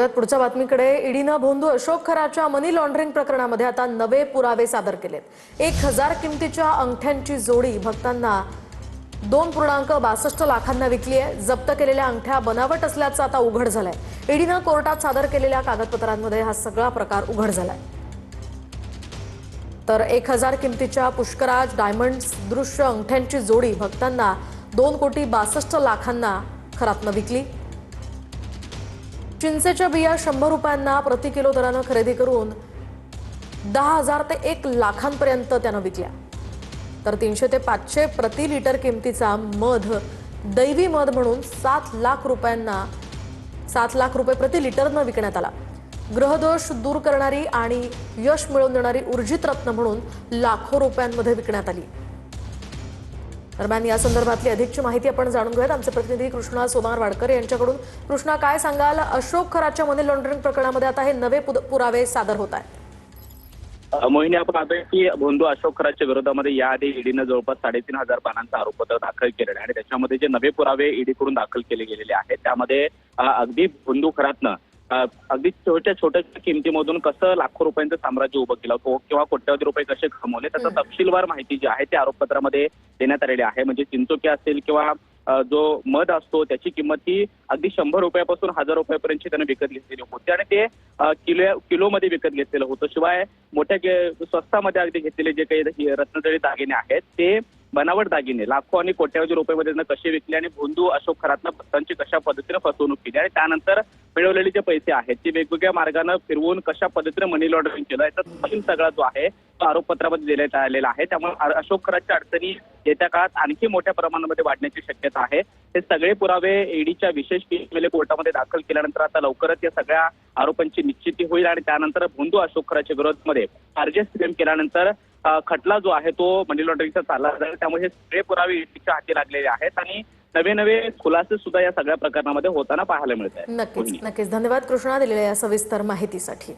वळूयात पुढच्या बातमीकडे। ईडीनं भोंदू अशोक खराच्या मनी लॉन्ड्रिंग प्रकरणामध्ये आता नवे पुरावे सादर केलेत। 1000 किमतीच्या अंगठ्यांची जोडी भक्तांना 2.62 लाखांना विकली आहे। जप्त केलेल्या अंगठ्या बनावट असल्याचं आता उघड झालंय। ईडीनं कोर्टात सादर केलेल्या कागदपत्रांमध्ये हा सगळा प्रकार उघड झालाय। तर 1000 किमतीच्या पुष्कराज डायमंड दृश्य अंगठ्यांची जोडी भक्तांना 2.62 लाखांना खरातनं विकली। चिंचेच्या बिया 100 रुपयांना प्रति किलो दरानं खरेदी करून 10,000 ते 1 लाखांपर्यंत त्यानं विकल्या। तर 300 ते 500 प्रति लिटर किमतीचा मध दैवी मध म्हणून 7 लाख रुपये प्रति लिटरनं विकण्यात आला। ग्रहदोष दूर करणारी आणि यश मिळवून देणारी ऊर्जित रत्न म्हणून लाखो रुपयांमध्ये विकण्यात आली। दरम्यान या संदर्भातली अधिकची माहिती आपण जाणून घेऊयात आमचे प्रतिनिधी कृष्णा सोमार वाडकर यांच्याकडून। कृष्णा, काय सांगाल? अशोक खराच्या मनी लॉन्ड्रिंग प्रकरणामध्ये आता हे नवे पुरावे सादर होत आहेत। मोहिनी, आपण पाहतोय की भोंदू अशोक खराच्या विरोधामध्ये याआधी ईडीनं जवळपास 3,500 पानांचं आरोपपत्र दाखल केलेलं आहे आणि त्याच्यामध्ये जे नवे पुरावे ईडीकडून दाखल केले गेलेले आहेत त्यामध्ये अगदी भोंदू खरातनं अगदी छोट्या किमतीमधून कसं लाखो रुपयांचं साम्राज्य उभं केलं किंवा कोट्यवधी रुपये कसे कमवले त्याचा तपशीलवार माहिती जी आहे त्या आरोपपत्रामध्ये देण्यात आलेली आहे। म्हणजे चिंचोके असेल किंवा जो मध असतो त्याची किंमत ही अगदी 100 रुपयापासून 1000 रुपयापर्यंत त्याने विकत घेतलेली होती आणि ते किलोमध्ये विकत घेतलेलं होतं। शिवाय मोठ्या स्वस्तामध्ये अगदी घेतलेले जे काही रत्नजडित दागिने आहेत ते बनावट दागिने लाखो आणि कोट्यवधी रुपयामध्ये कसे विकले आणि भोंदू अशोक खरातनं भक्तांची कशा पद्धतीने फसवणूक केली आणि त्यानंतर मिळवलेले जे पैसे आहेत ते वेगवेगळ्या मार्गाने फिरवून कशा पद्धतीने मनी लॉन्ड्रिंग केलं याचा तपशील सगळा जो आहे तो आरोपपत्रामध्ये देण्यात आलेला आहे। त्यामुळे अशोक खराच्या अडचणी येत्या काळात आणखी मोठ्या प्रमाणामध्ये वाढण्याची शक्यता आहे। हे सगळे पुरावे ईडीच्या विशेष पीएमएलए कोर्टामध्ये दाखल केल्यानंतर आता लवकरच या सगळ्या आरोपांची निश्चिती होईल आणि त्यानंतर भोंदू अशोक खराच्या विरोधामध्ये चार्जेस क्लेम केल्यानंतर खटला जो आहे तो मनी लॉन्ड्रिंगचा चालला जाईल। त्यामुळे हे सगळे पुरावे ईडीच्या हाती लागलेले आहेत आणि नवे खुलासे सुद्धा या सगळ्या प्रकरणामध्ये होताना पाहायला मिळत आहेत। नक्कीच धन्यवाद कृष्णा दिलेल्या या सविस्तर माहितीसाठी।